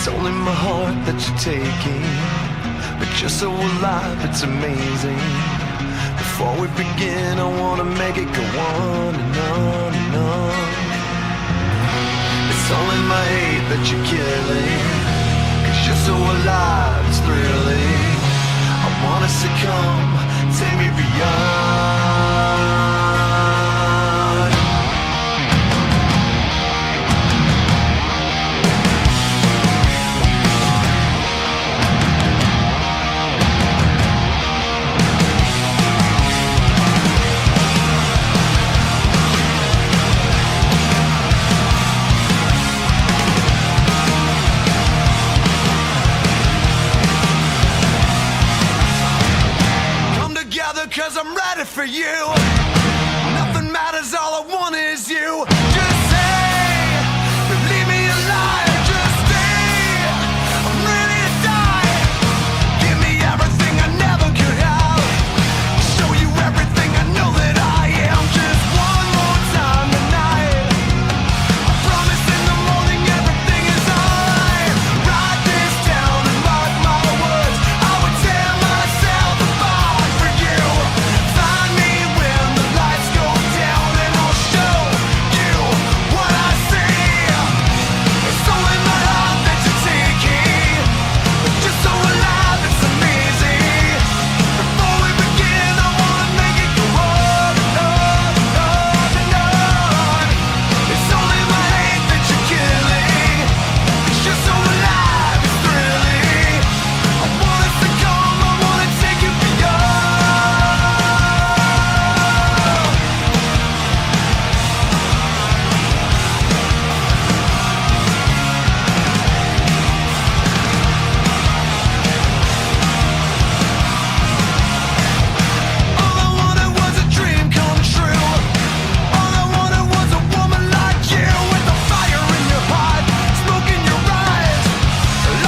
It's only my heart that you're taking, but you're so alive, it's amazing. Before we begin, I wanna make it go on and on and on. It's only my hate that you're killing, 'cause you're so alive, it's thrilling. I wanna succumb, take me beyond. Cause I'm ready for you. Nothing matters, all I want is you. Just say, leave me alive. Just stay, I'm ready to die. Give me everything I never could have. Show you everything I know that I am. Just one more time tonight. I promise in the morning everything is alright. Write this down and mark my words. I would tear myself apart for you. Find me when the lights go down and I'll show you what I see. It's only my heart that you're taking, but you're so alive, it's amazing. Before we begin, I wanna make it go on and on and on and on. It's only my hate that you're killing, 'cause you're so alive, it's thrilling. I wanna succumb, I wanna take you beyond. All I wanted was a dream come true. All I wanted was a woman like you, with the fire in your heart, smoke in your eyes.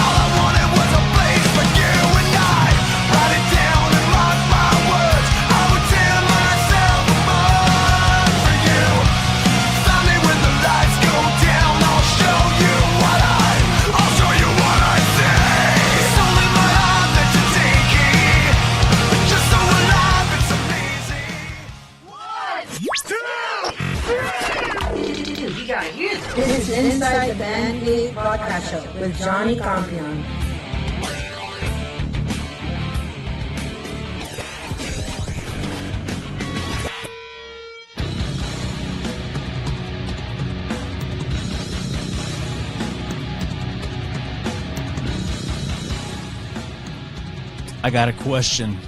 All I wanted was a place for you and I. Write it down and mark my words. I would tear myself apart for you. Find me when the lights go down. I'll show you what I see. It's only my heart that you're taking, but you're so alive, it's amazing. You gotta hear this. This is Inside the ManCave podcast show with Johnny Compian. I got a question.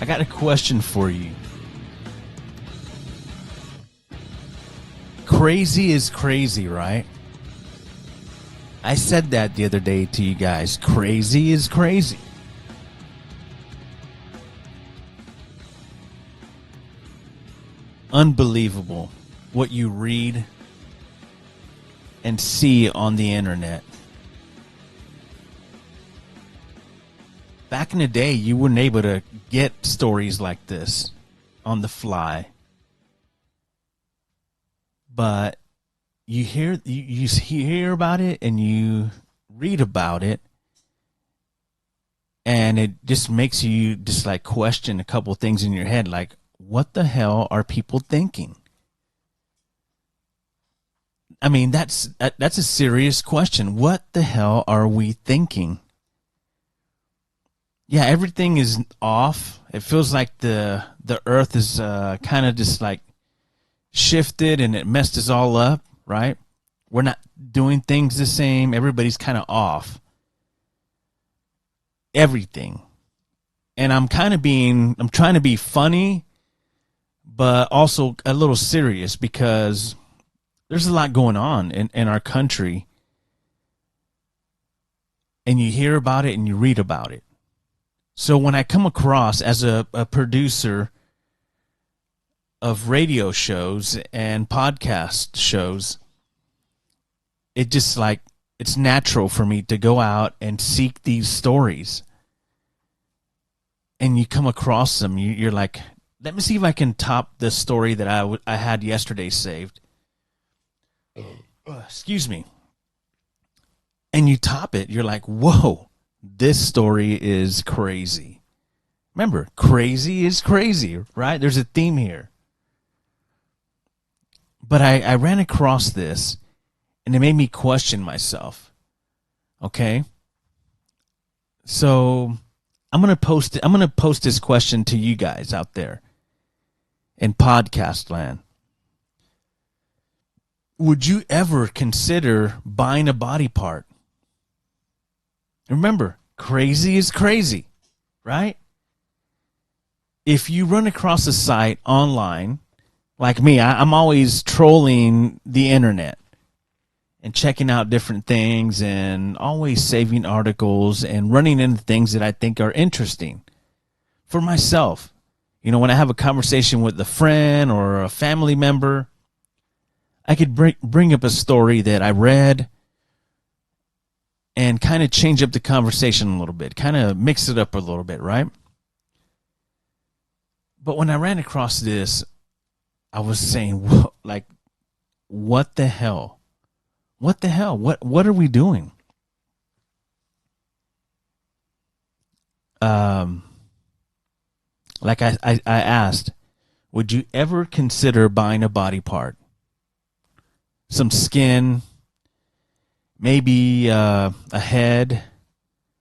I got a question for you. Crazy is crazy, right? I said that the other day to you guys. Crazy is crazy. Unbelievable what you read and see on the internet. Back in the day, you weren't able to get stories like this on the fly. But you hear about it and you read about it, and it just makes you just like question a couple of things in your head, like, what the hell are people thinking? I mean, that's a serious question. What the hell are we thinking? Yeah, everything is off. It feels like the earth is kind of just like shifted and it messed us all up, right? We're not doing things the same. Everybody's kind of off. Everything. And I'm trying to be funny, but also a little serious, because there's a lot going on in our country. And you hear about it and you read about it. So when I come across as a producer of radio shows and podcast shows, it just like, it's natural for me to go out and seek these stories. And you come across them, you're like, let me see if I can top the story that I had yesterday saved. Excuse me. and you top it, you're like, whoa, this story is crazy. Remember, crazy is crazy, right? There's a theme here. But I ran across this, and it made me question myself. Okay? So I'm gonna post this question to you guys out there in podcast land. Would you ever consider buying a body part? Remember, crazy is crazy, right? If you run across a site online, like me, I'm always trolling the internet and checking out different things and always saving articles and running into things that I think are interesting for myself. You know, when I have a conversation with a friend or a family member, I could bring up a story that I read and kind of change up the conversation a little bit, kind of mix it up a little bit, right? But when I ran across this, I was saying, like, what the hell? What the hell? What are we doing? Like I asked, would you ever consider buying a body part? Some skin, maybe a head,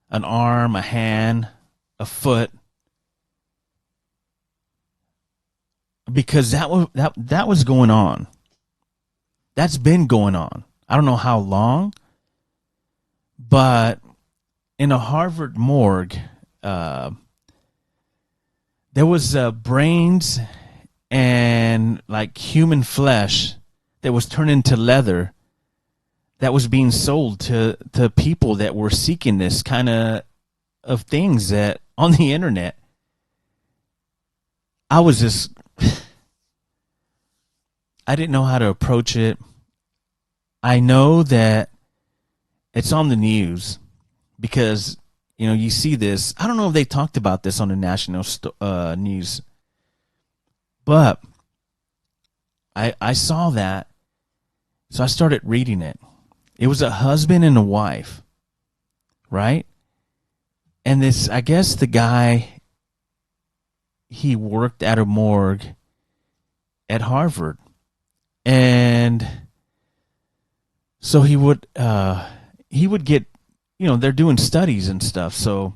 an arm, a hand, a foot. Because that was going on. That's been going on. I don't know how long, but in a Harvard morgue, there was brains and like human flesh that was turned into leather that was being sold to people that were seeking this kind of things that on the internet. I was just, I didn't know how to approach it. I know that it's on the news because, you know, you see this. I don't know if they talked about this on the national news, but I saw that, so I started reading it. It was a husband and a wife, right? And this, I guess the guy, he worked at a morgue at Harvard. And so he would get, you know, they're doing studies and stuff, so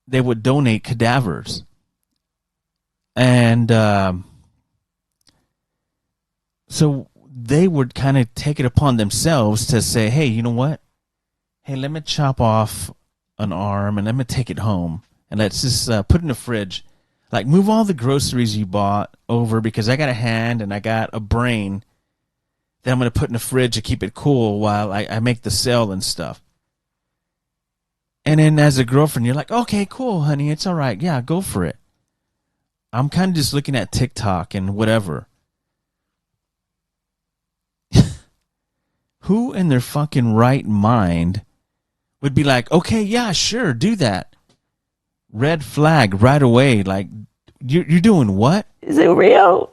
they would donate cadavers. And so they would kind of take it upon themselves to say, hey, you know what? Hey, let me chop off an arm and let me take it home. And let's just put it in the fridge. Like, move all the groceries you bought over because I got a hand and I got a brain that I'm going to put in the fridge to keep it cool while I make the sale and stuff. And then as a girlfriend, you're like, okay, cool, honey. It's all right. Yeah, go for it. I'm kind of just looking at TikTok and whatever. Who in their fucking right mind would be like, okay, yeah, sure, do that. Red flag right away. Like, you're doing what? Is it real?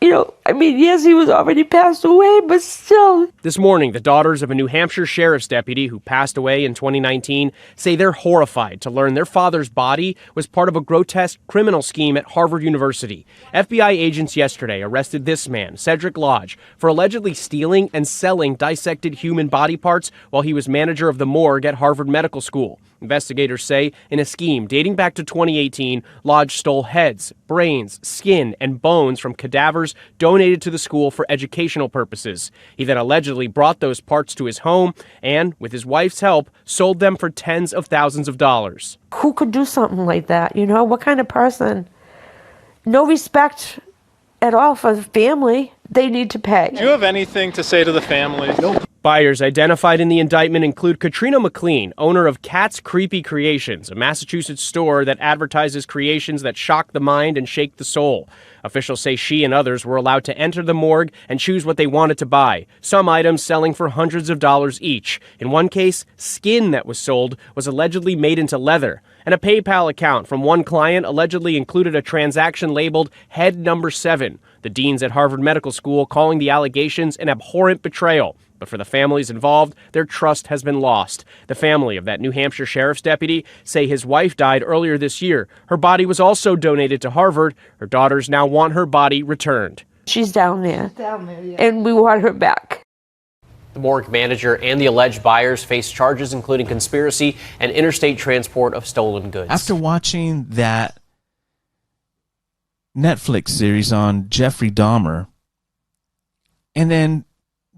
You know, I mean, yes, he was already passed away, but still. This morning, the daughters of a New Hampshire sheriff's deputy who passed away in 2019 say they're horrified to learn their father's body was part of a grotesque criminal scheme at Harvard University. FBI agents yesterday arrested this man, Cedric Lodge, for allegedly stealing and selling dissected human body parts while he was manager of the morgue at Harvard Medical School. Investigators say in a scheme dating back to 2018, Lodge stole heads, brains, skin, and bones from cadavers donated to the school for educational purposes. He then allegedly brought those parts to his home and, with his wife's help, sold them for tens of thousands of dollars. Who could do something like that? You know, what kind of person? No respect at all for the family. They need to pay. Do you have anything to say to the family? Nope. Buyers identified in the indictment include Katrina McLean, owner of Cat's Creepy Creations, a Massachusetts store that advertises creations that shock the mind and shake the soul. Officials say she and others were allowed to enter the morgue and choose what they wanted to buy, some items selling for hundreds of dollars each. In one case, skin that was sold was allegedly made into leather. And a PayPal account from one client allegedly included a transaction labeled Head Number 7. The deans at Harvard Medical School calling the allegations an abhorrent betrayal. But for the families involved, their trust has been lost. The family of that New Hampshire sheriff's deputy say his wife died earlier this year. Her body was also donated to Harvard. Her daughters now want her body returned. She's down there. And we want her back. The morgue manager and the alleged buyers face charges including conspiracy and interstate transport of stolen goods. After watching that Netflix series on Jeffrey Dahmer, and then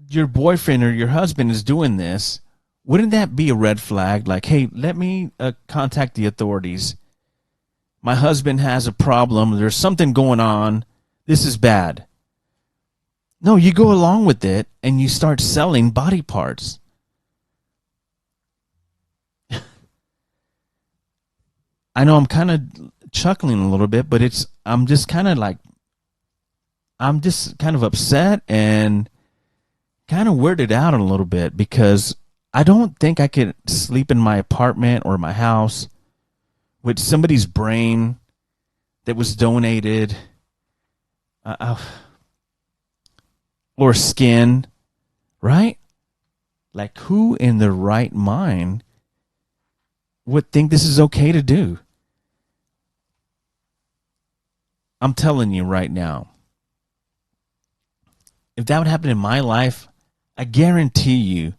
your boyfriend or your husband is doing this, wouldn't that be a red flag? Like, hey, let me contact the authorities. My husband has a problem. There's something going on. This is bad. No, you go along with it and you start selling body parts. I know I'm kind of chuckling a little bit, but I'm just kind of upset and kind of weirded out a little bit because I don't think I could sleep in my apartment or my house with somebody's brain that was donated or skin, right? Like, who in their right mind would think this is okay to do? I'm telling you right now, if that would happen in my life, I guarantee you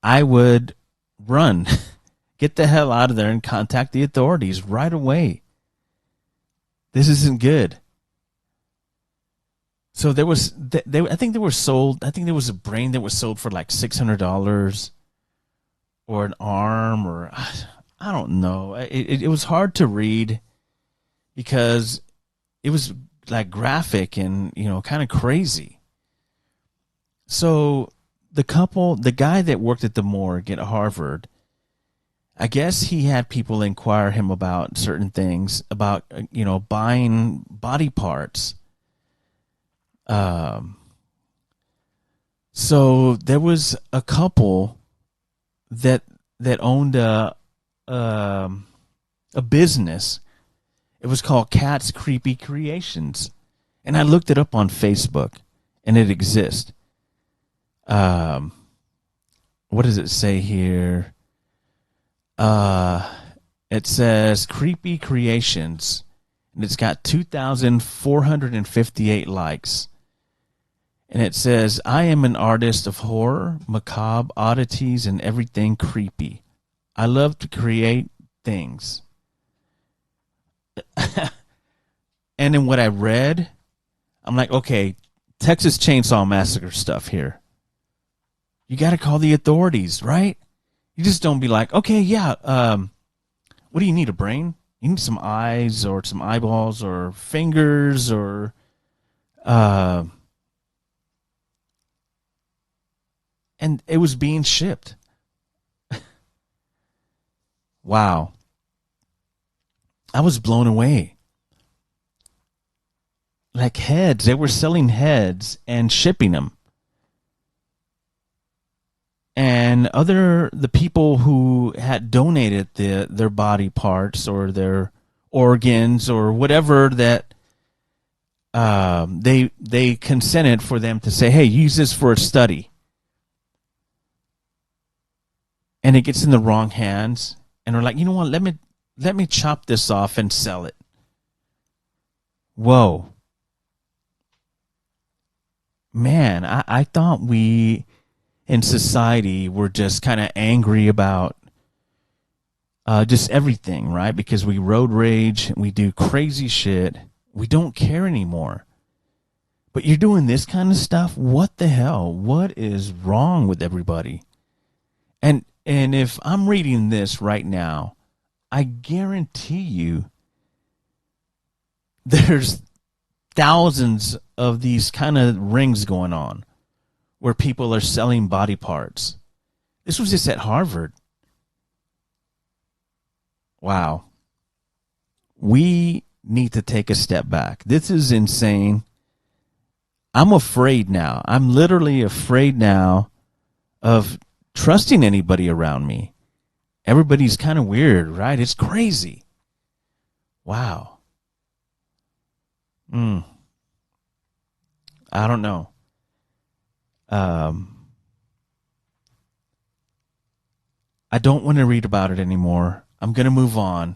I would run. Get the hell out of there and contact the authorities right away. This isn't good. So there was, I think there was a brain that was sold for like $600 or an arm, or I don't know. It was hard to read because it was like graphic and, kind of crazy. So the guy that worked at the morgue at Harvard, I guess he had people inquire him about certain things, about, buying body parts. So there was a couple that owned a business. It was called Cat's Creepy Creations. And I looked it up on Facebook, and it exists. What does it say here? It says Creepy Creations, and it's got 2,458 likes. And it says, I am an artist of horror, macabre oddities, and everything creepy. I love to create things. And in what I read, I'm like, okay, Texas Chainsaw Massacre stuff here. You got to call the authorities, right? You just don't be like, okay, yeah, what do you need, a brain? You need some eyes or some eyeballs or fingers or and it was being shipped. Wow. I was blown away. Like heads. They were selling heads and shipping them. And the people who had donated their body parts or their organs or whatever that they consented for them to say, hey, use this for a study. And it gets in the wrong hands, and they're like, you know what? Let me chop this off and sell it. Whoa, man! I thought we in society were just kind of angry about just everything, right? Because we road rage, we do crazy shit. We don't care anymore. But you're doing this kind of stuff. What the hell? What is wrong with everybody? And if I'm reading this right now, I guarantee you there's thousands of these kind of rings going on where people are selling body parts. This was just at Harvard. Wow. We need to take a step back. This is insane. I'm afraid now. I'm literally afraid now of trusting anybody around me. Everybody's kind of weird, right? It's crazy. Wow. I don't know. I don't want to read about it anymore. I'm going to move on.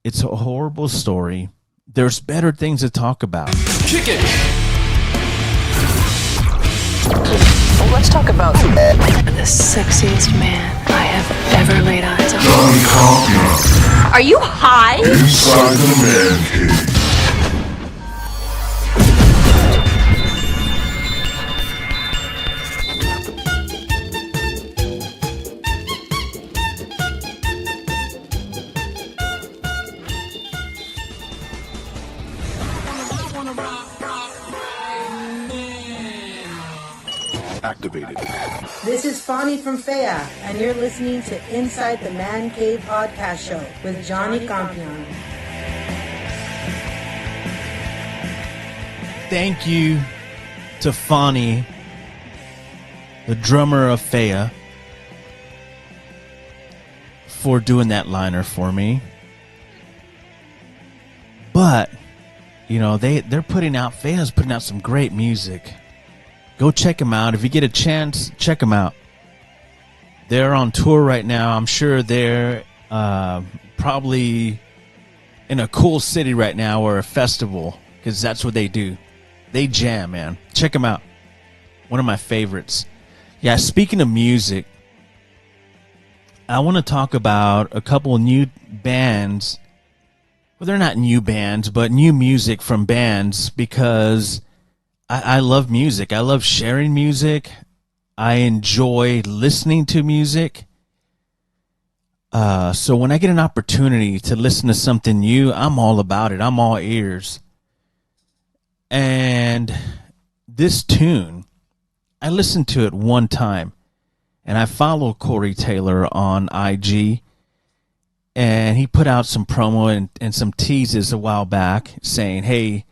It's a horrible story. There's better things to talk about. Kick it! Let's talk about the sexiest man I have ever laid eyes on. Johnny Compian. Are you high? Inside the ManCave. Activated. This is Fani from Fea, and you're listening to Inside the ManCave podcast show with Johnny Compian. Thank you to Fani, the drummer of Fea, for doing that liner for me. But, you know, they're putting out, Fea's putting out some great music. Go check them out. If you get a chance, check them out. They're on tour right now. I'm sure they're probably in a cool city right now or a festival, because that's what they do. They jam, man. Check them out. One of my favorites. Yeah, speaking of music, I want to talk about a couple of new bands. Well, they're not new bands, but new music from bands, because I love music. I love sharing music. I enjoy listening to music. So when I get an opportunity to listen to something new, I'm all about it. I'm all ears. And this tune, I listened to it one time, and I follow Corey Taylor on IG, and he put out some promo and some teases a while back saying, hey,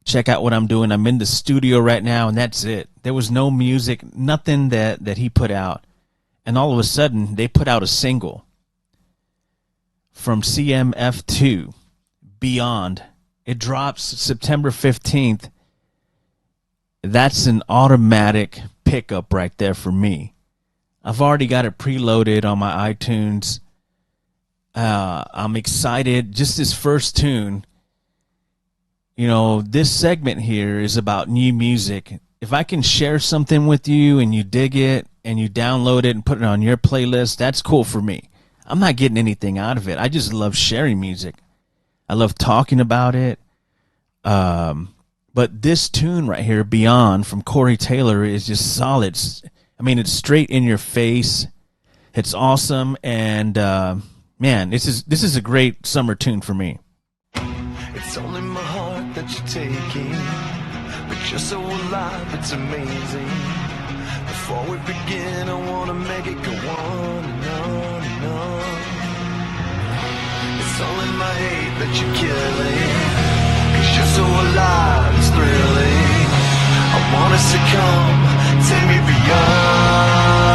check out what I'm doing. I'm in the studio right now, and that's it. There was no music, nothing that he put out. And all of a sudden, they put out a single from CMF2, Beyond. It drops September 15th. That's an automatic pickup right there for me. I've already got it preloaded on my iTunes. I'm excited. Just this first tune. You know, this segment here is about new music. If I can share something with you and you dig it and you download it and put it on your playlist, that's cool for me. I'm not getting anything out of it. I just love sharing music. I love talking about it. But this tune right here, Beyond, from Corey Taylor, is just solid. I mean, it's straight in your face. It's awesome. And, man, this is a great summer tune for me. It's only my heart that you're taking, but you're so alive, it's amazing. Before we begin, I wanna make it go on and on and on. It's only my hate that you're killing, 'cause you're so alive, it's thrilling. I wanna succumb, take me beyond.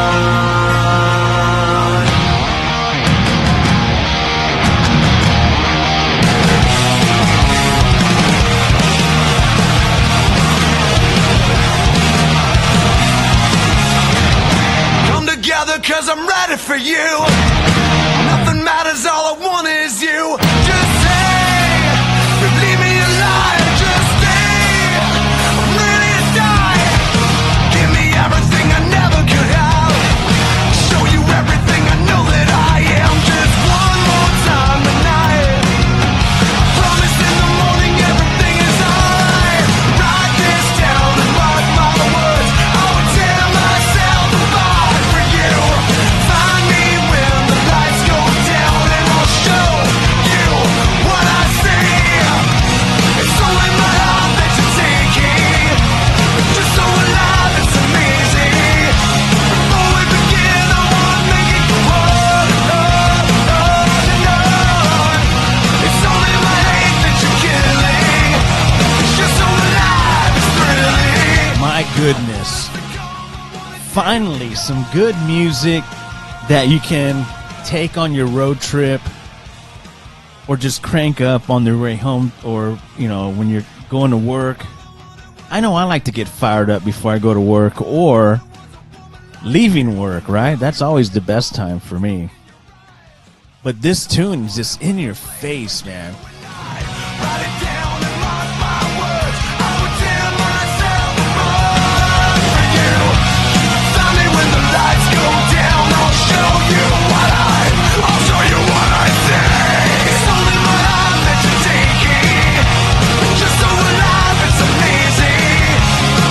Together, 'cause I'm ready for you. Nothing matters, all I want is you. Just say, leave me alive. Just stay, I'm ready to die. Give me everything I never could have. Show you everything I know that I am. Just one more time tonight. Promise in the morning everything is alright. Write this down and mark my words. I would tear myself apart for you. Find me when the lights go down, and I'll show you what I see. It's only my heart that you're taking. You're so alive, it's amazing. Before we begin, I wanna make it go on and on and on. It's only my hate that you're killing. You're so alive, it's thrilling. My goodness. Finally, some good music that you can take on your road trip or just crank up on the way home, or, you know, when you're going to work. I know I like to get fired up before I go to work or leaving work, right? That's always the best time for me. But this tune is just in your face, man. Write it down and mark my words. I would tear myself apart for you. Find me when the lights go down. I'll show you what I say. It's only my life that you're taking. Just so alive, it's amazing.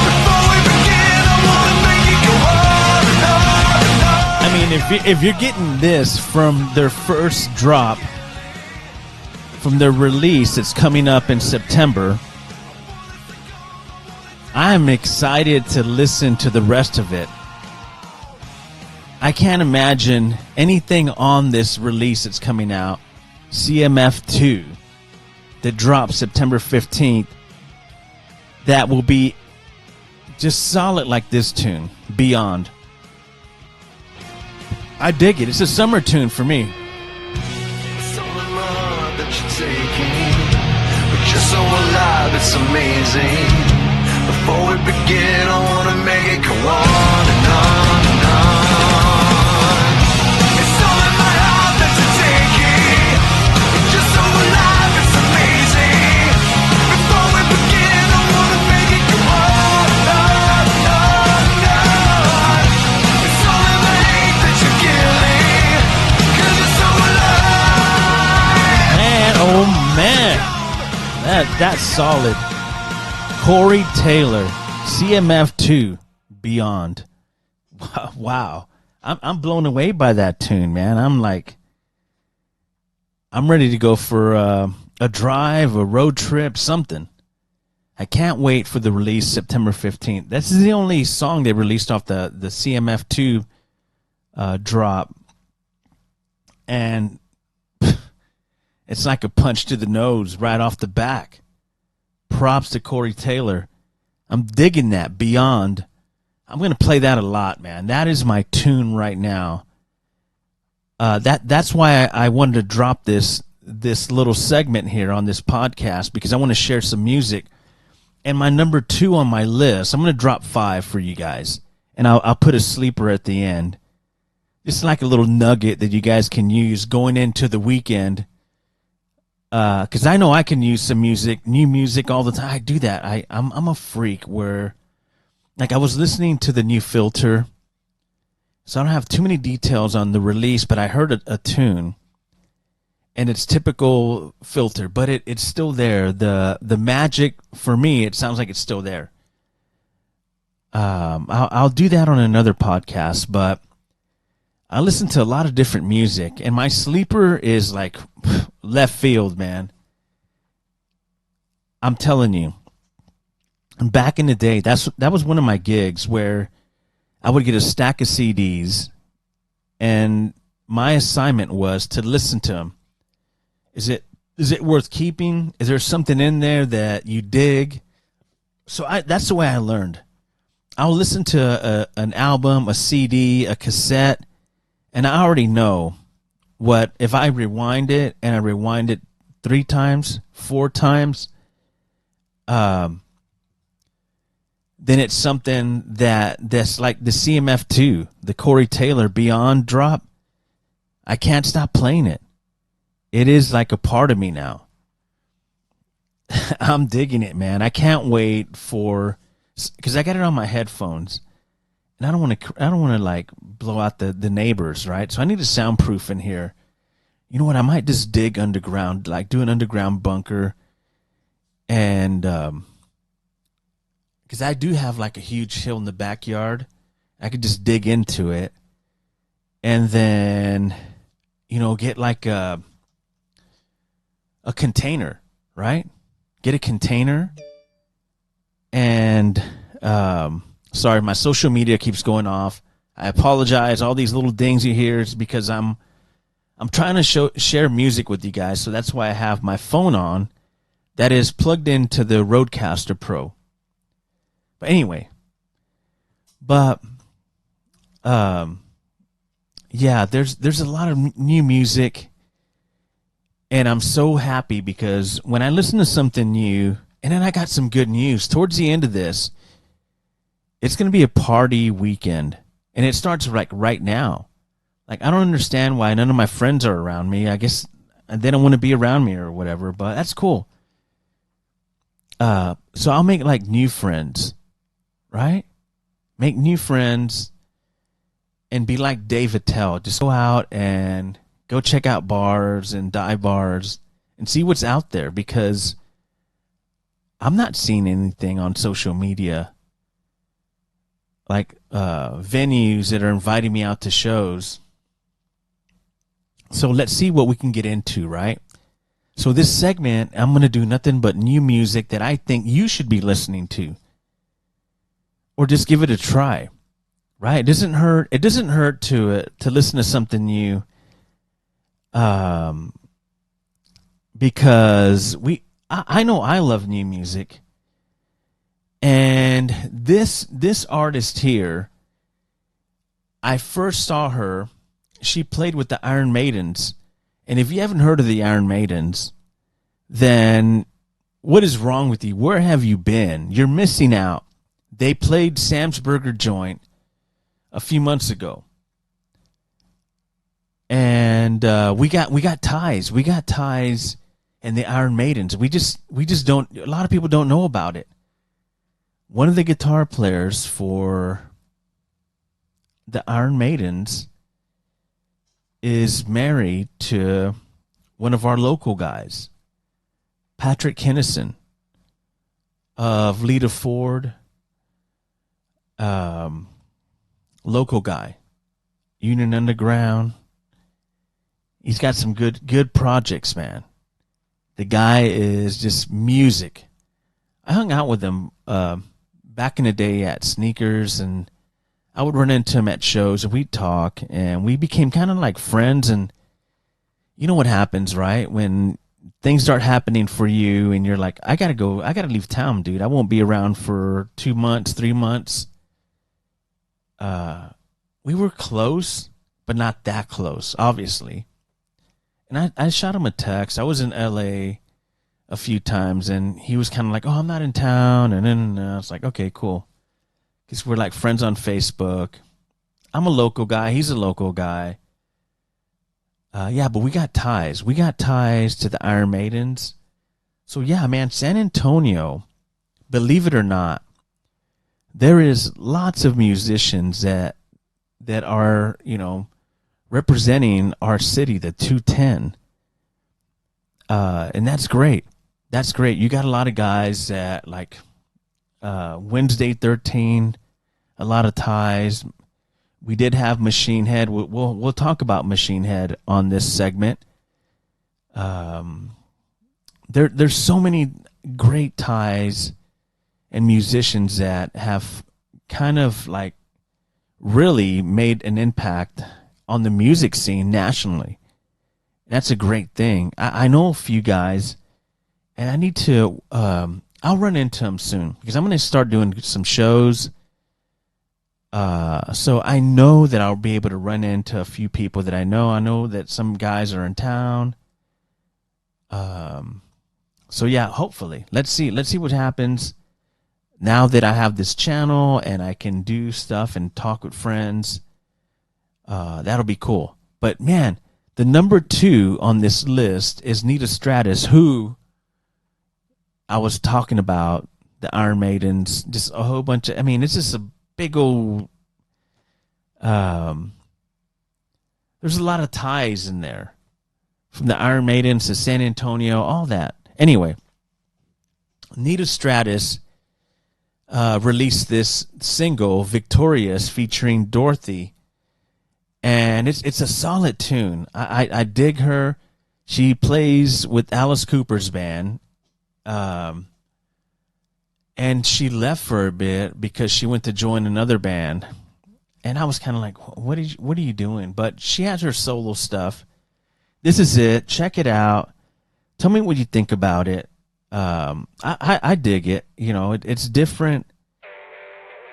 Before we begin, I wanna make it go on and on and on. I mean, if you're getting this from their first drop, from their release that's coming up in September, I'm excited to listen to the rest of it. I can't imagine anything on this release that's coming out, CMF2, that drops September 15th, that will be just solid like this tune, Beyond. I dig it. It's a summer tune for me. It's only love that you're taking, but you're so alive, it's amazing. Before we begin, I wanna make it go on and on and on. It's only my heart that you're taking, but you're so alive, it's amazing. Before we begin, I wanna make it go on and on and on and on. It's only the hate that you're killing, 'cause you're so alive. Man, oh man, that's solid. Corey Taylor, CMF2, Beyond. Wow, I'm blown away by that tune, man. I'm ready to go for a drive, a road trip, something. I can't wait for the release September 15th. This is the only song they released off the CMF2 drop, and it's like a punch to the nose right off the back. Props to Corey Taylor. I'm digging that, Beyond. I'm going to play that a lot, man. That is my tune right now. That's why I wanted to drop this little segment here on this podcast, because I want to share some music. And my number 2 on my list, I'm going to drop 5 for you guys. And I'll put a sleeper at the end. Just like a little nugget that you guys can use going into the weekend. Because I know I can use some music, new music all the time. I do that. I'm a freak where, like, I was listening to the new Filter, so I don't have too many details on the release, but I heard a tune, and it's typical Filter, but it's still there. The magic, for me, it sounds like it's still there. I'll do that on another podcast, but I listen to a lot of different music, and my sleeper is like left field, man. I'm telling you. And back in the day, that was one of my gigs where I would get a stack of CDs, and my assignment was to listen to them. Is it worth keeping? Is there something in there that you dig? So that's the way I learned. I'll listen to an album, a CD, a cassette, and I already know what, if I rewind it and I rewind it 3 times, 4 times, then it's something that's like the CMF2, the Corey Taylor Beyond drop. I can't stop playing it. It is like a part of me now. I'm digging it, man. I can't wait for, because I got it on my headphones. And I don't want to like blow out the neighbors, right? So I need a soundproof in here. You know what? I might just dig underground, like do an underground bunker, and because I do have like a huge hill in the backyard, I could just dig into it, and then get like a container, right? Get a container, and sorry, my social media keeps going off. I apologize. All these little dings you hear is because I'm trying to share music with you guys, so that's why I have my phone on that is plugged into the Rodecaster Pro. But anyway, yeah, there's a lot of new music, and I'm so happy because when I listen to something new, And then I got some good news. Towards the end of this, it's going to be a party weekend. And it starts like right now. Like, I don't understand why none of my friends are around me. I guess they don't want to be around me or whatever, but that's cool. So I'll make like new friends, right? Make new friends and be like Dave Attell. Just go out and go check out bars and dive bars and see what's out there, because I'm not seeing anything on social media like venues that are inviting me out to shows. So let's see what we can get into, right? So this segment, I'm going to do nothing but new music that I think you should be listening to. Or just give it a try, right? It doesn't hurt. It doesn't hurt to listen to something new, because I know I love new music, and this artist here, I first saw her. She played with the Iron Maidens, and if you haven't heard of the Iron Maidens, then what is wrong with you? Where have you been? You're missing out. They played Sam's Burger Joint a few months ago, and we got ties. We got ties in the Iron Maidens. We just don't. A lot of people don't know about it. One of the guitar players for the Iron Maidens is married to one of our local guys, Patrick Kennison of Lita Ford. Local guy, Union Underground. He's got some good projects, man. The guy is just music. I hung out with him back in the day at Sneakers, and I would run into him at shows, and we'd talk, and we became kind of like friends. And you know what happens, right? When things start happening for you, and you're like, I gotta go, I gotta leave town, dude. I won't be around for 2 months, 3 months. We were close, but not that close, obviously. And I shot him a text. I was in LA a few times, and he was kind of like, oh, I'm not in town. And then I was like, okay, cool. Because we're like friends on Facebook. I'm a local guy. He's a local guy. Yeah, but we got ties. We got ties to the Iron Maidens. So yeah, man, San Antonio, believe it or not, there is lots of musicians that are, you know, representing our city, the 210. And that's great. That's great. You got a lot of guys that like Wednesday 13, a lot of ties. We did have Machine Head. We'll talk about Machine Head on this segment. There's so many great ties and musicians that have kind of like really made an impact on the music scene nationally. That's a great thing. I know a few guys, and I need to, I'll run into them soon, because I'm going to start doing some shows. So I know that I'll be able to run into a few people that I know. I know that some guys are in town. So yeah, hopefully, let's see what happens. Now that I have this channel and I can do stuff and talk with friends, that'll be cool. But man, the number 2 on this list is Nita Stratus, who I was talking about, the Iron Maidens, just a whole bunch of, I mean, it's just a big old, there's a lot of ties in there, from the Iron Maidens to San Antonio, all that. Anyway, Nita Stratus released this single, Victorious, featuring Dorothy, and it's a solid tune. I dig her. She plays with Alice Cooper's band, and she left for a bit because she went to join another band, and I was kind of like, what are you doing? But she has her solo stuff. This is it. Check it out. Tell me what you think about it. I dig it. You know, it's different,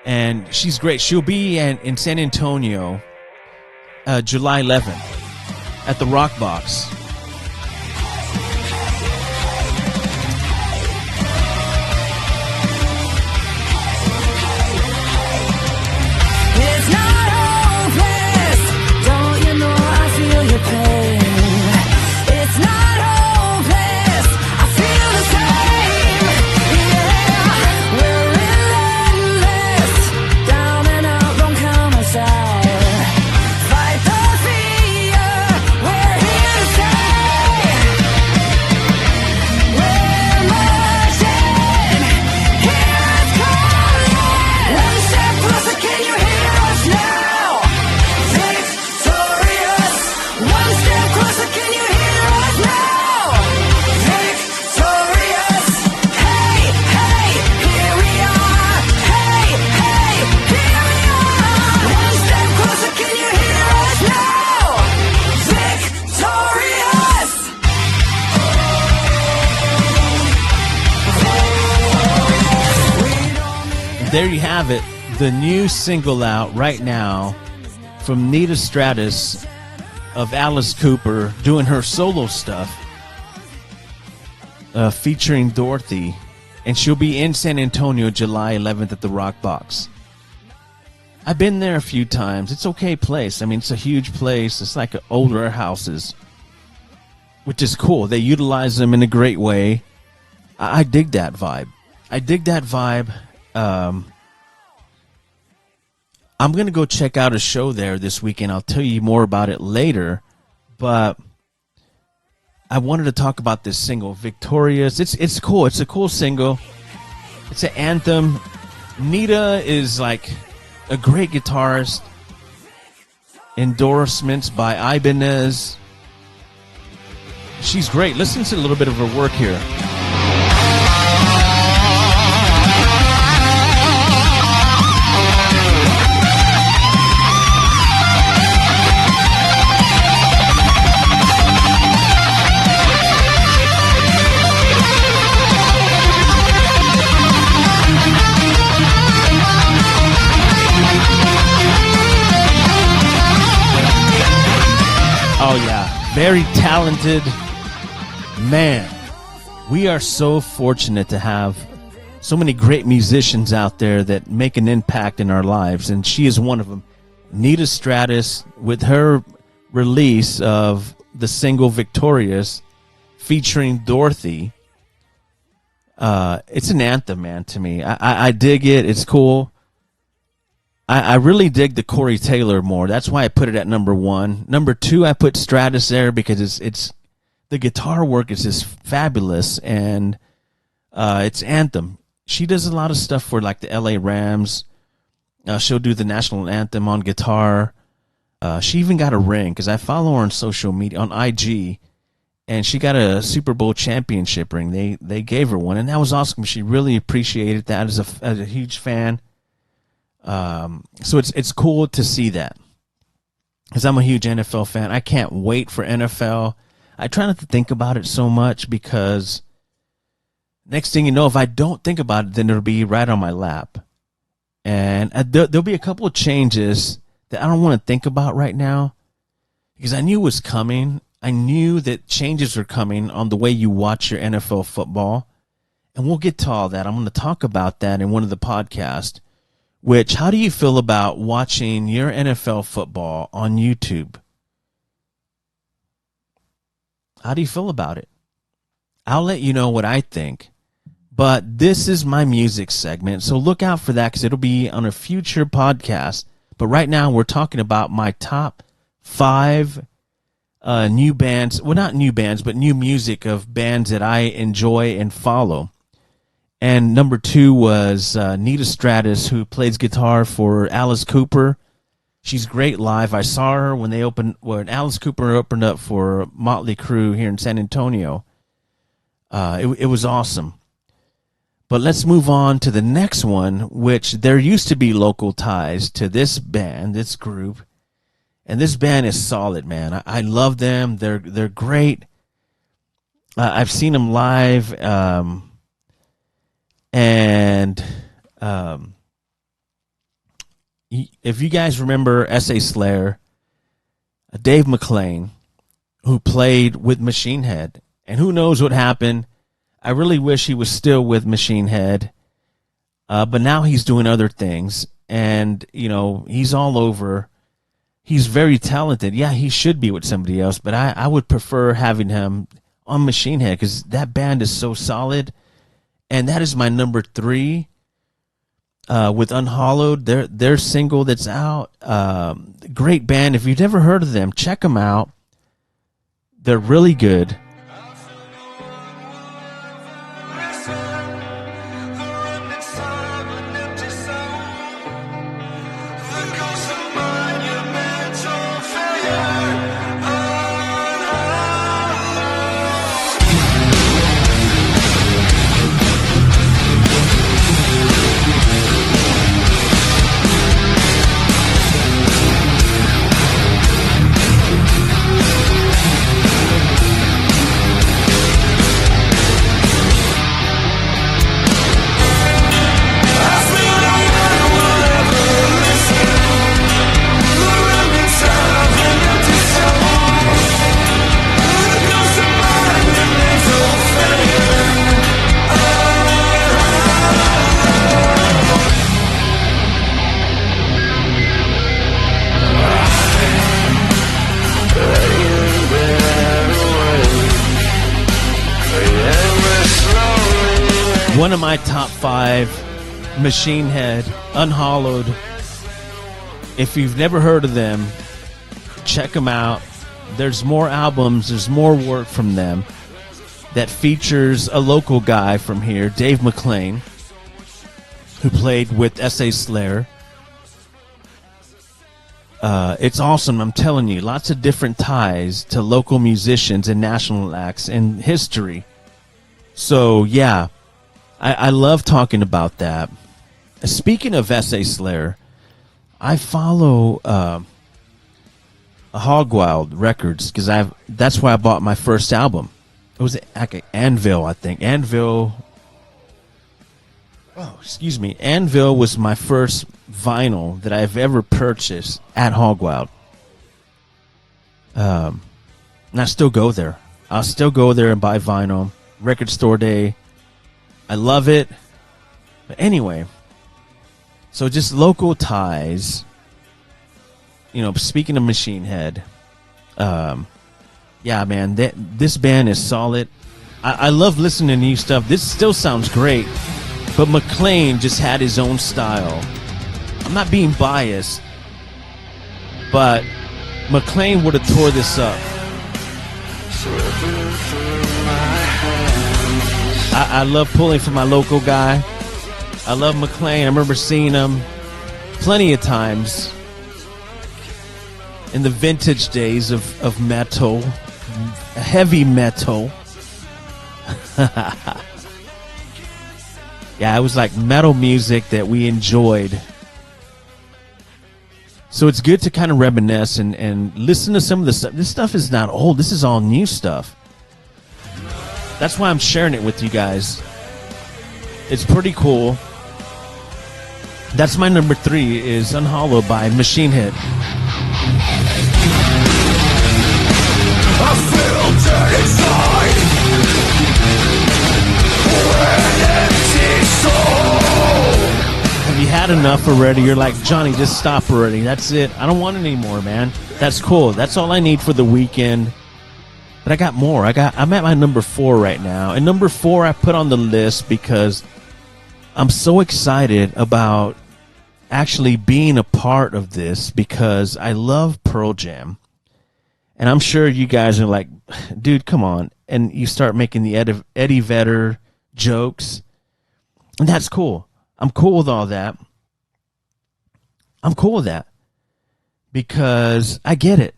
and she's great. She'll be in San Antonio, July 11th at the Rock Box. there you have it. The new single out right now from Nita Stratus of Alice Cooper doing her solo stuff, featuring Dorothy. And she'll be in San Antonio July 11th at the Rock Box. I've been there a few times. It's an okay place. I mean, it's a huge place. It's like older houses, which is cool. They utilize them in a great way. I dig that vibe. I'm going to go check out a show there this weekend. I'll tell you more about it later. But I wanted to talk about this single, Victorious. It's cool. It's a cool single. It's an anthem. Nita is like a great guitarist. Endorsements by Ibanez. She's great. Listen to a little bit of her work here. Oh, yeah. Very talented man. We are so fortunate to have so many great musicians out there that make an impact in our lives, and she is one of them. Nita Stratus, with her release of the single Victorious featuring Dorothy, it's an anthem, man, to me. I dig it. It's cool. I really dig the Corey Taylor more. That's why I put it at number 1. Number 2, I put Stratus there because it's the guitar work is just fabulous, and it's anthem. She does a lot of stuff for like the LA Rams. She'll do the national anthem on guitar. She even got a ring because I follow her on social media on IG, and she got a Super Bowl championship ring. They gave her one, and that was awesome. She really appreciated that as a huge fan. So it's cool to see that, because I'm a huge NFL fan. I can't wait for NFL. I try not to think about it so much, because next thing you know, if I don't think about it, then it'll be right on my lap. And there'll be a couple of changes that I don't want to think about right now, because I knew it was coming. I knew that changes are coming on the way you watch your NFL football, and we'll get to all that. I'm going to talk about that in one of the podcasts. Which, how do you feel about watching your NFL football on YouTube? How do you feel about it? I'll let you know what I think. But this is my music segment, so look out for that, because it'll be on a future podcast. But right now, we're talking about my top 5 new bands. Well, not new bands, but new music of bands that I enjoy and follow. And number 2 was Nita Stratus, who plays guitar for Alice Cooper. She's great live. I saw her when Alice Cooper opened up for Motley Crue here in San Antonio. It was awesome. But let's move on to the next one, which there used to be local ties to this band, this group. And this band is solid, man. I love them. They're great. I've seen them live. And if you guys remember S.A. Slayer, Dave McClain, who played with Machine Head, and who knows what happened. I really wish he was still with Machine Head, but now he's doing other things, and, he's all over. He's very talented. Yeah, he should be with somebody else, but I would prefer having him on Machine Head, because that band is so solid. And that is my number 3 with Unhallowed, their single that's out. Great band. If you've never heard of them, check them out. They're really good. One of my top 5, Machine Head, Unhollowed. If you've never heard of them, check them out. There's more albums, there's more work from them that features a local guy from here, Dave McClain, who played with S.A. Slayer. It's awesome, I'm telling you. Lots of different ties to local musicians and national acts in history. So, yeah, I love talking about that. Speaking of S.A. Slayer, I follow Hogwild Records because that's where I bought my first album. It was like Anvil, I think. Anvil was my first vinyl that I've ever purchased at Hogwild. And I still go there. I'll still go there and buy vinyl. Record store day. I love it. But anyway, so just local ties. You know, speaking of Machine Head, yeah, man, this band is solid. I love listening to new stuff. This still sounds great, but McClain just had his own style. I'm not being biased, but McClain would have tore this up. I love pulling for my local guy. I love McClain. I remember seeing him plenty of times in the vintage days of metal, heavy metal. Yeah, it was like metal music that we enjoyed. So it's good to kind of reminisce and listen to some of the stuff. This stuff is not old. This is all new stuff. That's why I'm sharing it with you guys. It's pretty cool. That's my number 3 is Unhollowed by Machine Head. I feel dead inside. An empty soul. Have you had enough already? You're like, Johnny, just stop already. That's it. I don't want it anymore, man. That's cool. That's all I need for the weekend. But I got more. I'm at my number 4 right now. And number 4 I put on the list because I'm so excited about actually being a part of this because I love Pearl Jam. And I'm sure you guys are like, dude, come on. And you start making the Eddie Vedder jokes. And that's cool. I'm cool with all that. I'm cool with that. Because I get it.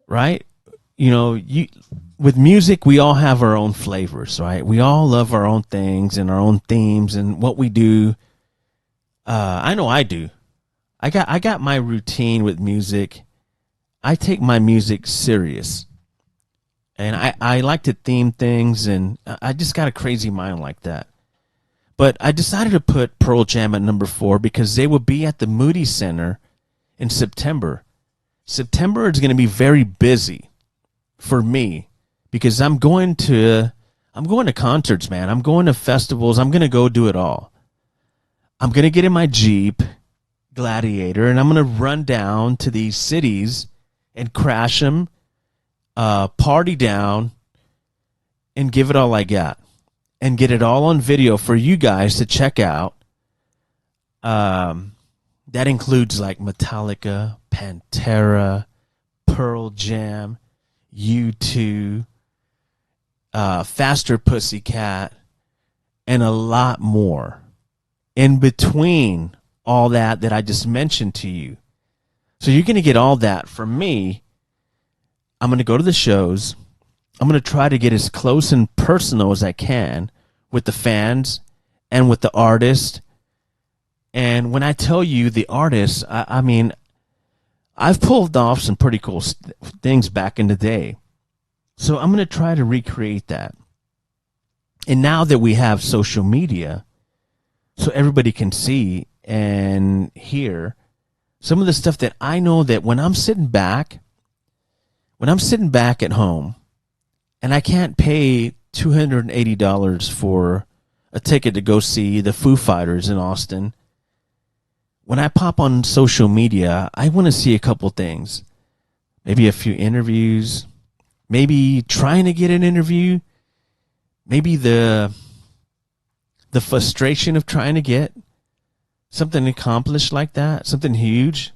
Right? You know, with music, we all have our own flavors, right? We all love our own things and our own themes and what we do. I know I do. I got my routine with music. I take my music serious. And I like to theme things, and I just got a crazy mind like that. But I decided to put Pearl Jam at number 4 because they will be at the Moody Center in September. September is going to be very busy for me because I'm going to concerts, man. I'm going to festivals. I'm going to go do it all. I'm going to get in my Jeep Gladiator, and I'm going to run down to these cities and crash them, party down, and give it all I got. And get it all on video for you guys to check out. That includes like Metallica, Pantera, Pearl Jam, U2, Faster Pussycat, and a lot more. In between all that I just mentioned to you. So you're going to get all that from me. I'm going to go to the shows. I'm going to try to get as close and personal as I can with the fans and with the artist. And when I tell you the artist, I mean, I've pulled off some pretty cool things back in the day. So I'm going to try to recreate that. And now that we have social media, so everybody can see and hear some of the stuff that I know that when I'm sitting back at home and I can't pay $280 for a ticket to go see the Foo Fighters in Austin, when I pop on social media, I want to see a couple things. Maybe a few interviews, maybe trying to get an interview, maybe the the frustration of trying to get something accomplished like that, something huge.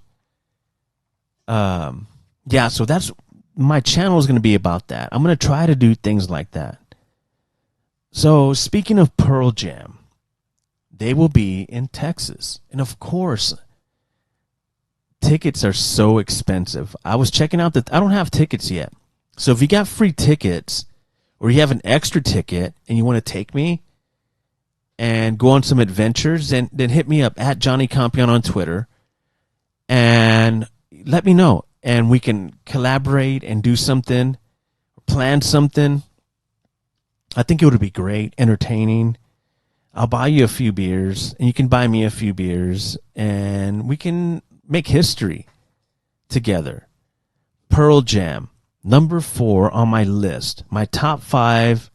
Yeah, so that's my channel is going to be about that. I'm going to try to do things like that. So speaking of Pearl Jam, they will be in Texas. And of course, tickets are so expensive. I was checking out I don't have tickets yet. So if you got free tickets or you have an extra ticket and you want to take me and go on some adventures, then hit me up at Johnny Compian on Twitter and let me know. And we can collaborate and do something, plan something. I think it would be great, entertaining. I'll buy you a few beers, and you can buy me a few beers, and we can make history together. Pearl Jam, number 4 on my list. My top 5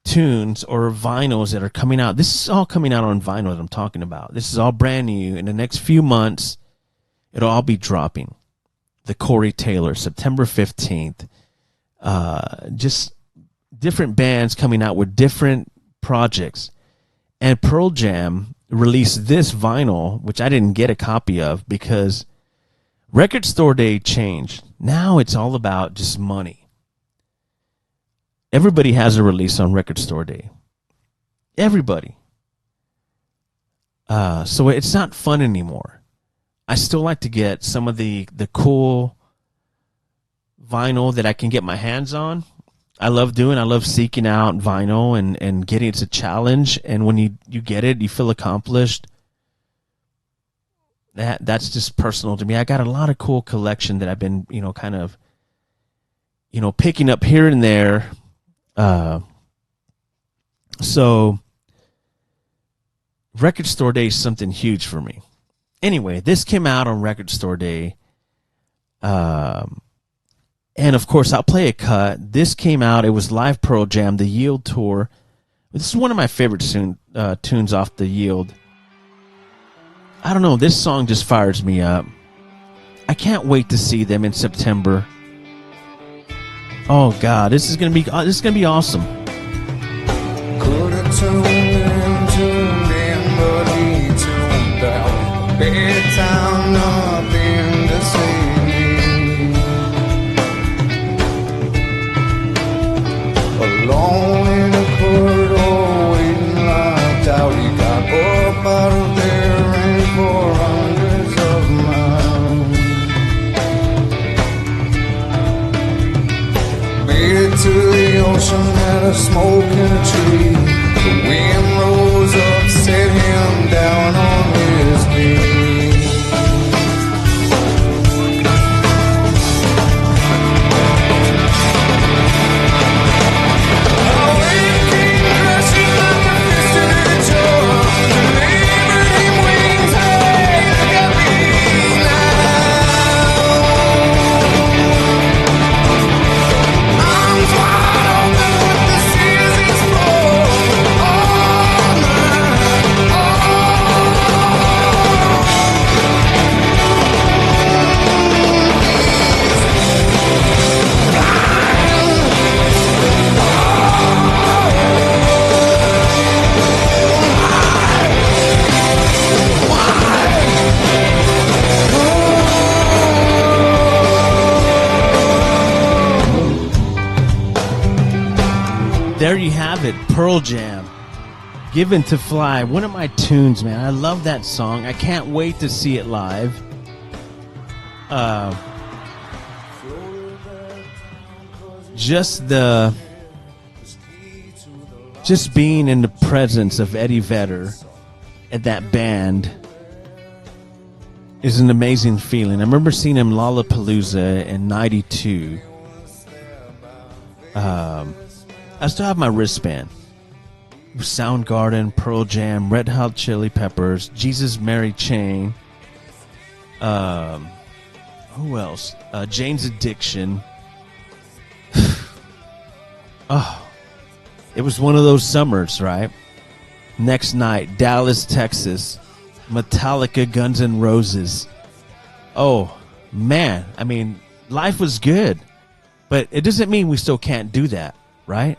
tunes or vinyls that are coming out. This is all coming out on vinyl that I'm talking about. This is all brand new. In the next few months, it'll all be dropping. The Corey Taylor, September 15th. Just different bands coming out with different projects. And Pearl Jam released this vinyl, which I didn't get a copy of because Record Store Day changed. Now it's all about just money. Everybody has a release on Record Store Day. Everybody. So it's not fun anymore. I still like to get some of the cool vinyl that I can get my hands on. I love seeking out vinyl and getting, it's a challenge. And when you get it, you feel accomplished. That's just personal to me. I got a lot of cool collection that I've been, kind of, picking up here and there. So Record Store Day is something huge for me. Anyway, this came out on Record Store Day. And of course, I'll play a cut. This came out, it was live Pearl Jam, the Yield Tour. This is one of my favorite tunes off the Yield. I don't know, this song just fires me up. I can't wait to see them in September. Oh God, this is gonna be awesome. Could have tuned in, but he tuned out. Bedtime, nothing to say. Alone in a corridor, waiting locked out. He got up out of there and for hundreds of miles. Made it to the ocean and a smoke in a tree. The wind rose up, set him down on his knees. There you have it, Pearl Jam, Given to Fly. One of my tunes, man. I love that song. I can't wait to see it live. Just being in the presence of Eddie Vedder and that band is an amazing feeling. I remember seeing him Lollapalooza in '92. I still have my wristband. Soundgarden, Pearl Jam, Red Hot Chili Peppers, Jesus Mary Chain. Who else? Jane's Addiction. Oh, it was one of those summers, right? Next night, Dallas, Texas. Metallica, Guns N' Roses. Oh, man. I mean, life was good. But it doesn't mean we still can't do that, right?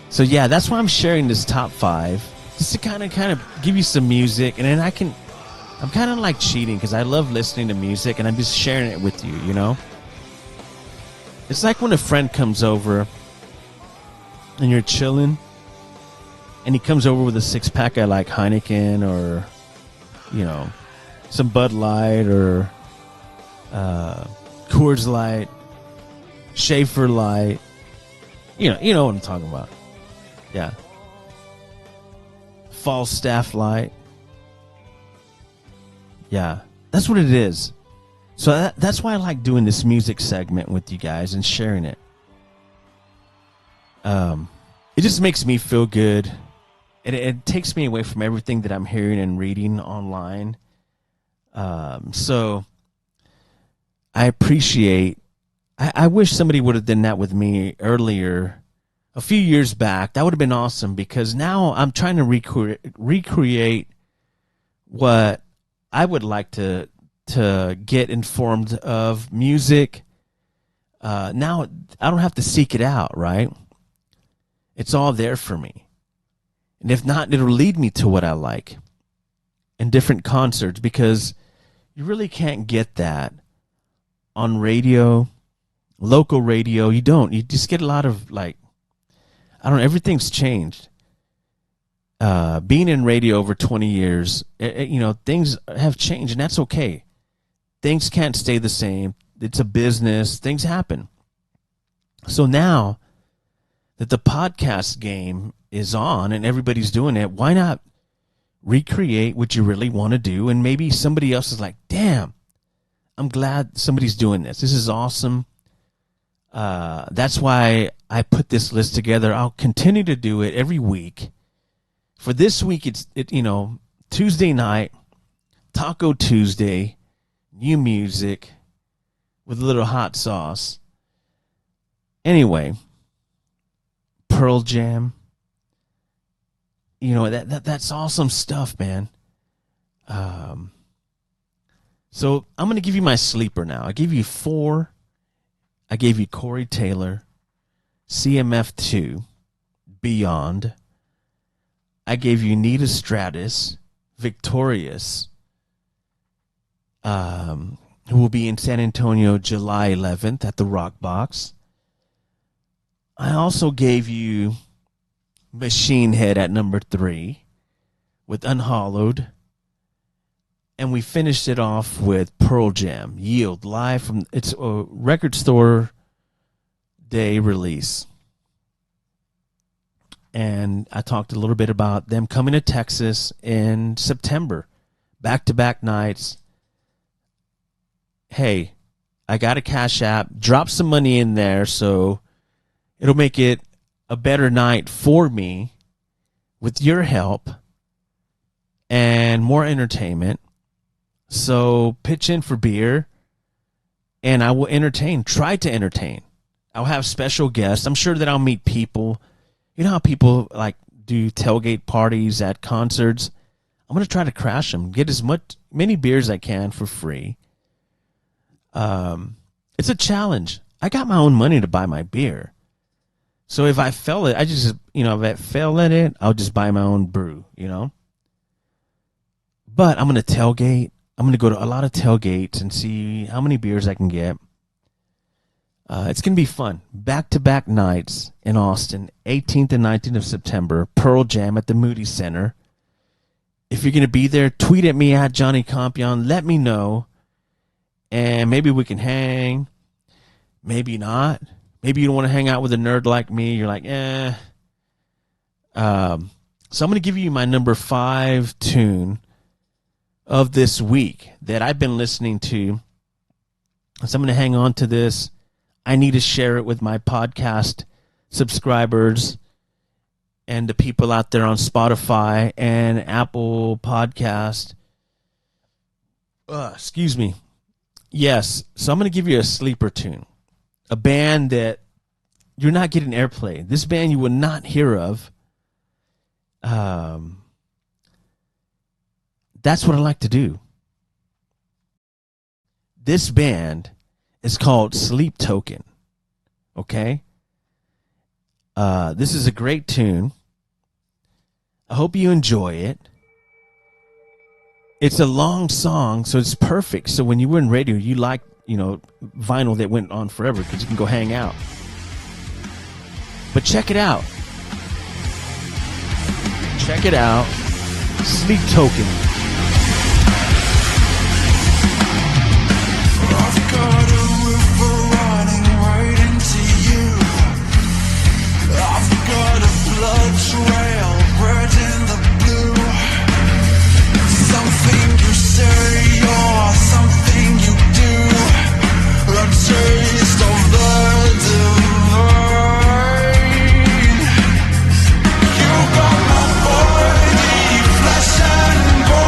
So yeah, that's why I'm sharing this top 5, just to kind of give you some music, and then I'm kind of like cheating because I love listening to music, and I'm just sharing it with you, you know? It's like when a friend comes over and you're chilling, and he comes over with a 6-pack of like Heineken or, you know, some Bud Light or Coors Light, Schaefer Light. You know what I'm talking about. Yeah. Falstaff Light. Yeah, that's what it is. So that's why I like doing this music segment with you guys and sharing it. It just makes me feel good. It takes me away from everything that I'm hearing and reading online. So I appreciate. I wish somebody would have done that with me earlier, a few years back. That would have been awesome, because now I'm trying to recreate what I would like to get informed of music. Now I don't have to seek it out, right? It's all there for me. And if not, it'll lead me to what I like in different concerts, because you really can't get that on radio, local radio. You don't. You just get a lot of, like, I don't know, everything's changed. Being in radio over 20 years, things have changed, and that's okay. Things can't stay the same. It's a business. Things happen. So now that the podcast game is on and everybody's doing it, why not recreate what you really want to do? And maybe somebody else is like, damn, I'm glad somebody's doing this. This is awesome. That's why I put this list together. I'll continue to do it every week. For this week, it's Tuesday night, Taco Tuesday, new music with a little hot sauce. Anyway, Pearl Jam. That's awesome stuff, man. So I'm going to give you my sleeper now. I gave you 4. I gave you Corey Taylor, CMF2, Beyond. I gave you Nita Stratus, Victorious, who will be in San Antonio July 11th at the Rock Box. I also gave you Machine Head at number 3 with Unhollowed. And we finished it off with Pearl Jam, Yield, live from its record store day release. And I talked a little bit about them coming to Texas in September, back-to-back nights. Hey, I got a Cash App. Drop some money in there so it'll make it a better night for me with your help and more entertainment. So pitch in for beer, and I will try to entertain. I'll have special guests. I'm sure that I'll meet people. You know how people like do tailgate parties at concerts? I'm going to try to crash them, get many beers I can for free. It's a challenge. I got my own money to buy my beer. So if I fail it, if I fail at it, I'll just buy my own brew, But I'm going to tailgate. I'm going to go to a lot of tailgates and see how many beers I can get. It's going to be fun. Back-to-back nights in Austin, 18th and 19th of September, Pearl Jam at the Moody Center. If you're going to be there, tweet at me at Johnny Compian. Let me know. And maybe we can hang. Maybe not. Maybe you don't want to hang out with a nerd like me. You're like, So I'm going to give you my number 5 tune of this week that I've been listening to. So I'm going to hang on to this. I need to share it with my podcast subscribers and the people out there on Spotify and Apple Podcast. Excuse me. Yes, so I'm going to give you a sleeper tune. A band that you're not getting airplay. This band you would not hear of. That's what I like to do. This band is called Sleep Token. Okay? This is a great tune. I hope you enjoy it. It's a long song, so it's perfect. So when you were in radio, you like, vinyl that went on forever because you can go hang out. But check it out. Check it out. Sleep Token. I've got a river running right into you. I've got a blood trail red in the blue. Something you say or something you do. A taste of the divine. You got my body, flesh and bone.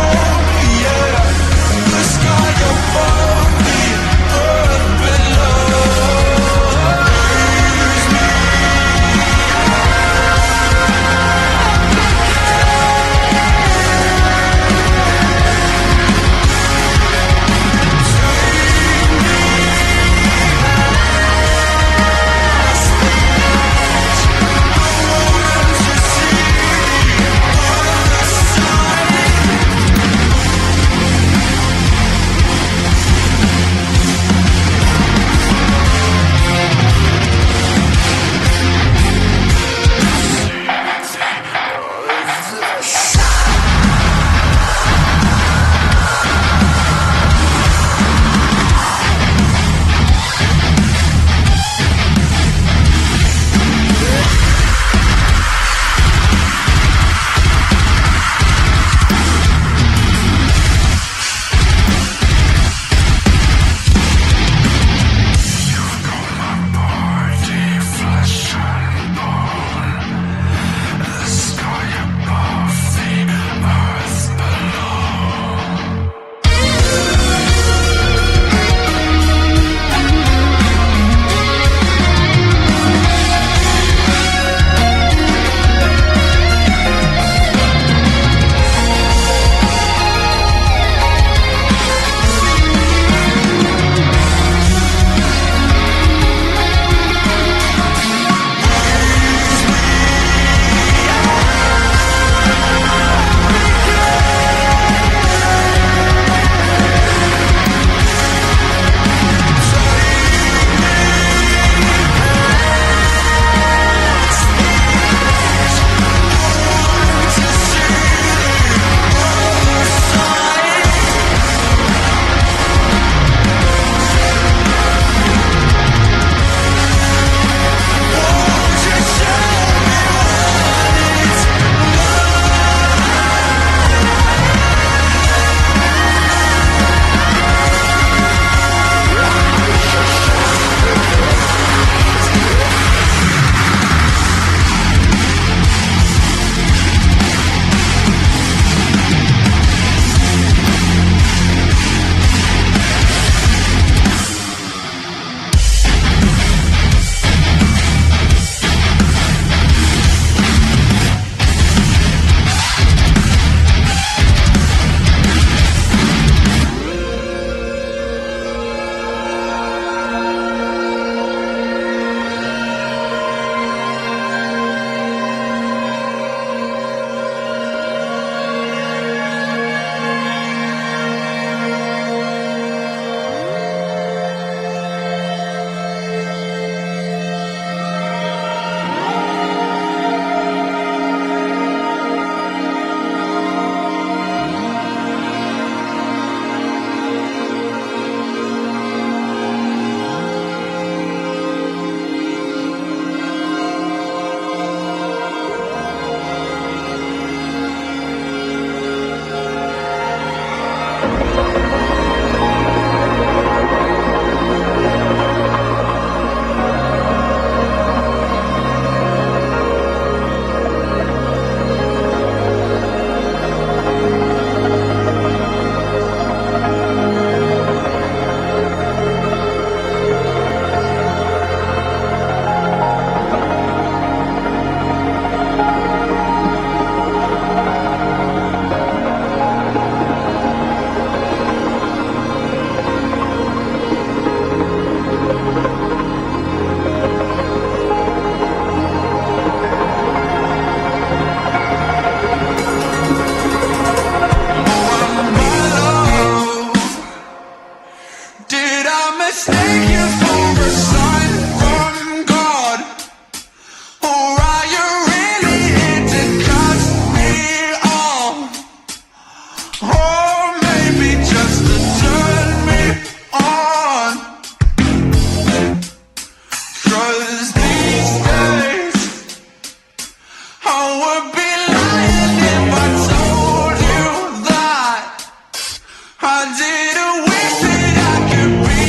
didn't wish that I could be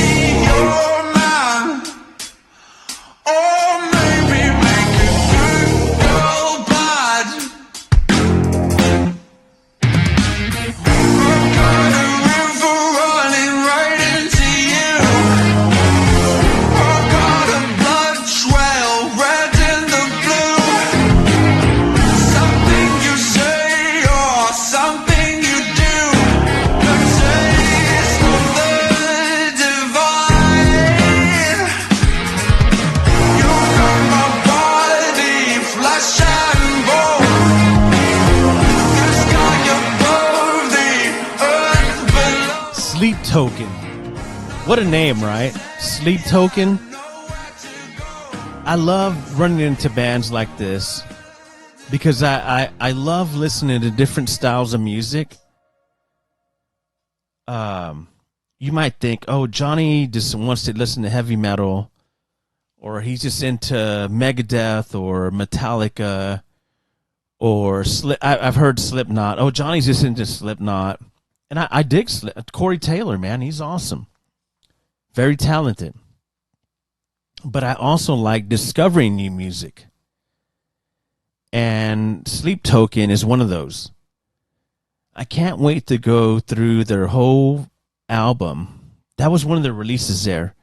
your man. Or maybe make a good girl bad. I've got a river running right into you. I've got a blood trail red in the blue. Something you say or something you do. The taste of the divine. You got my body, flesh and bone. The sky above, the earth below. Sleep Token. What a name, right? Sleep Token. I love running into bands like this because I love listening to different styles of music. You might think, oh, Johnny just wants to listen to heavy metal, or he's just into Megadeth or Metallica, or I've heard Slipknot. Oh, Johnny's just into Slipknot. And I dig Corey Taylor, man. He's awesome. Very talented. But I also like discovering new music. And Sleep Token is one of those. I can't wait to go through their whole album. That was one of the releases there.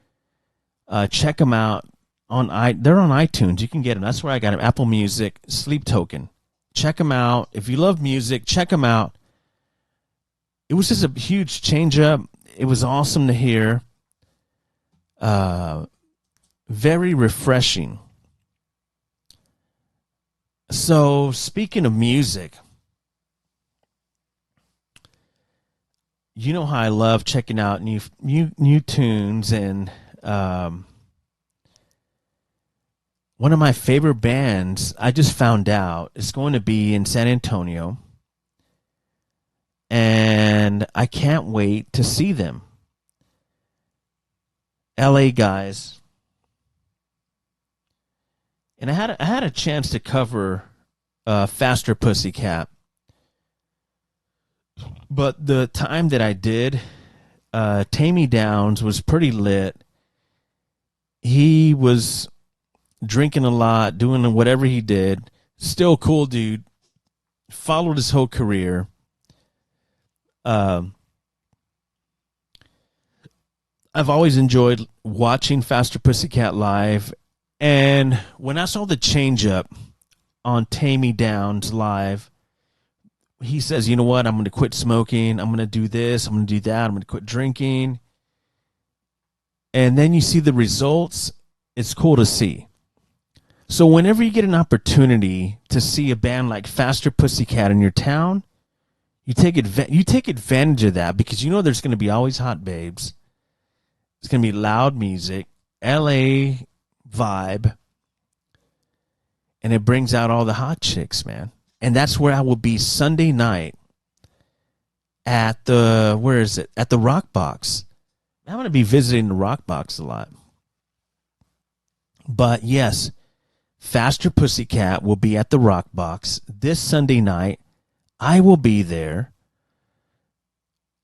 Check them out. They're on iTunes. You can get them. That's where I got them. Apple Music, Sleep Token. Check them out. If you love music, check them out. It was just a huge change up. It was awesome to hear. Very refreshing. So, speaking of music, you know how I love checking out new tunes, and one of my favorite bands I just found out is going to be in San Antonio, and I can't wait to see them. LA guys. And I had a chance to cover Faster Pussycat. But the time that I did, Tammy Downs was pretty lit. He was drinking a lot, doing whatever he did. Still cool dude. Followed his whole career. I've always enjoyed watching Faster Pussycat live. And when I saw the change up on Tammy Downs live, he says, you know what, I'm going to quit smoking. I'm going to do this. I'm going to do that. I'm going to quit drinking. And then you see the results. It's cool to see. So whenever you get an opportunity to see a band like Faster Pussycat in your town, you take advantage of that, because you know there's going to be always hot babes. It's going to be loud music, LA vibe, and it brings out all the hot chicks, man. And that's where I will be Sunday night at the, where is it? At the Rock Box. I'm going to be visiting the Rock Box a lot. But yes, Faster Pussycat will be at the Rock Box this Sunday night. I will be there.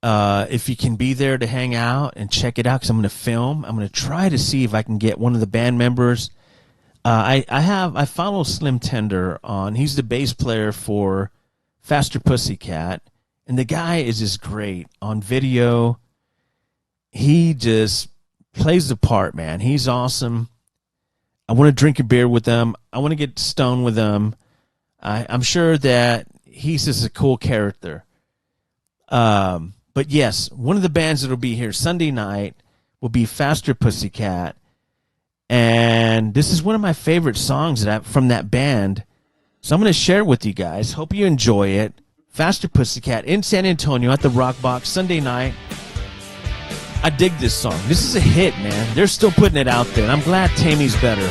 If you can be there to hang out and check it out, because I'm going to film. I'm going to try to see if I can get one of the band members. I follow Slim Tender on. He's the bass player for Faster Pussycat, and the guy is just great on video. He just plays the part, man. He's awesome. I want to drink a beer with him. I want to get stoned with him. I'm sure that he's just a cool character. But yes, one of the bands that will be here Sunday night will be Faster Pussycat. And this is one of my favorite songs from that band. So I'm going to share it with you guys. Hope you enjoy it. Faster Pussycat in San Antonio at the Rock Box Sunday night. I dig this song. This is a hit, man. They're still putting it out there. And I'm glad Tammy's better.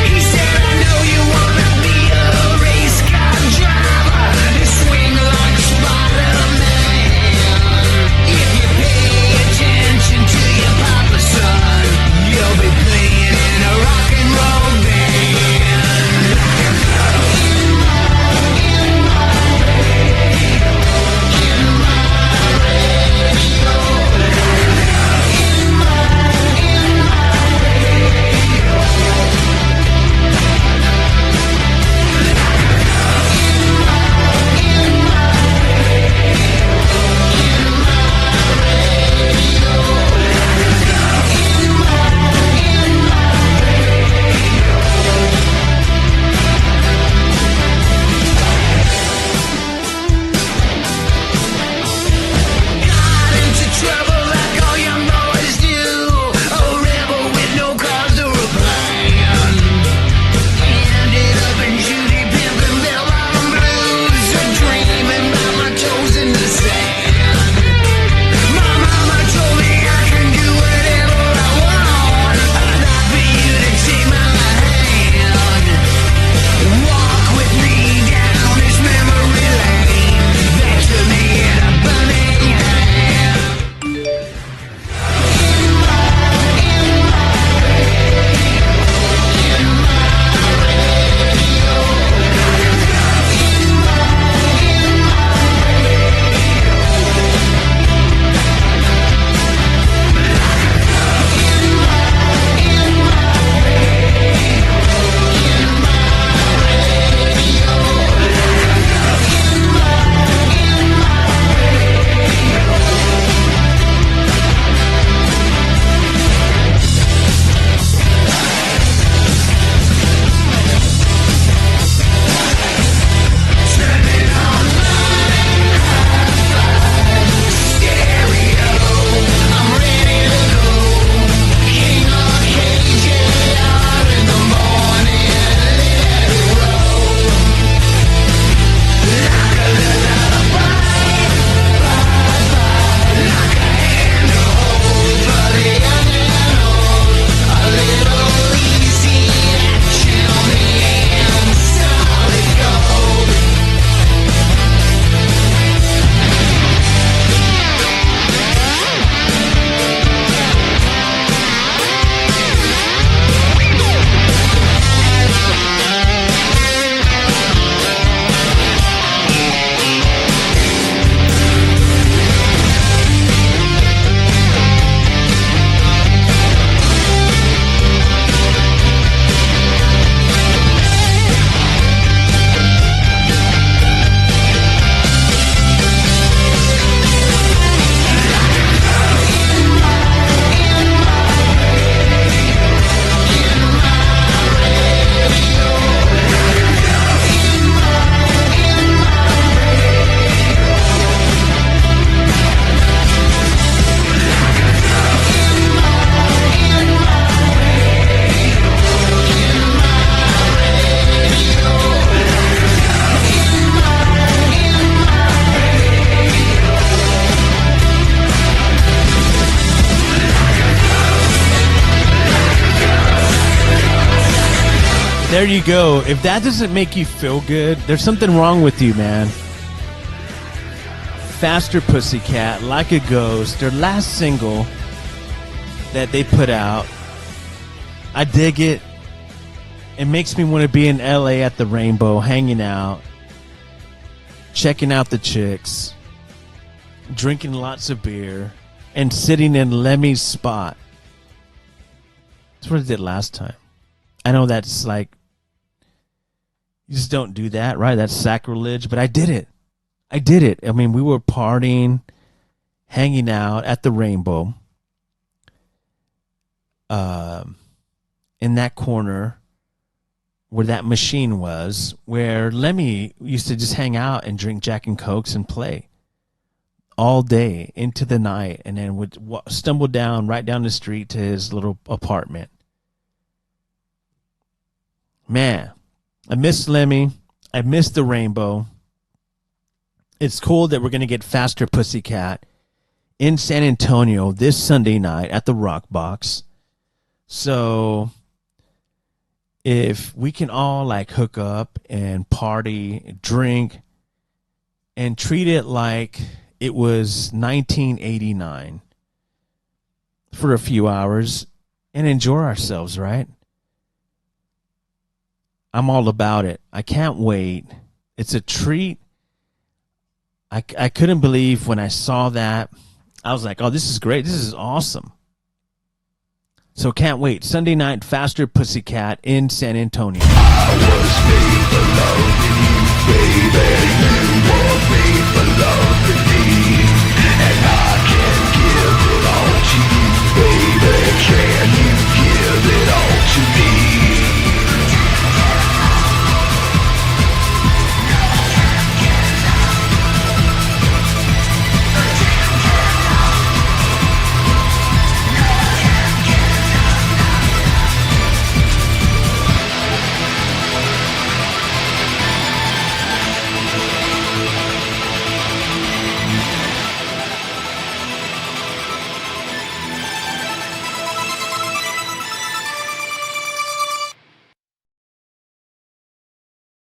He said There you go. If that doesn't make you feel good, there's something wrong with you, man. Faster Pussycat, Like a Ghost, their last single that they put out. I dig it. It makes me want to be in LA at the Rainbow, hanging out, checking out the chicks, drinking lots of beer, and sitting in Lemmy's spot. That's what I did last time. I know that's like, you just don't do that, right? That's sacrilege, but I did it. I did it. I mean, we were partying, hanging out at the Rainbow, in that corner where that machine was, where Lemmy used to just hang out and drink Jack and Cokes and play all day into the night, and then would stumble down right down the street to his little apartment. Man, I miss Lemmy. I miss the Rainbow. It's cool that we're going to get Faster Pussycat in San Antonio this Sunday night at the Rock Box. So if we can all like hook up and party, drink, and treat it like it was 1989 for a few hours and enjoy ourselves, right? I'm all about it. I can't wait. It's a treat. I couldn't believe when I saw that. I was like, oh, this is great. This is awesome. So can't wait. Sunday night, Faster Pussycat in San Antonio. I was made for loving you, baby. You were made for loving me, and I can give it all to you, baby. Can you give it all to me?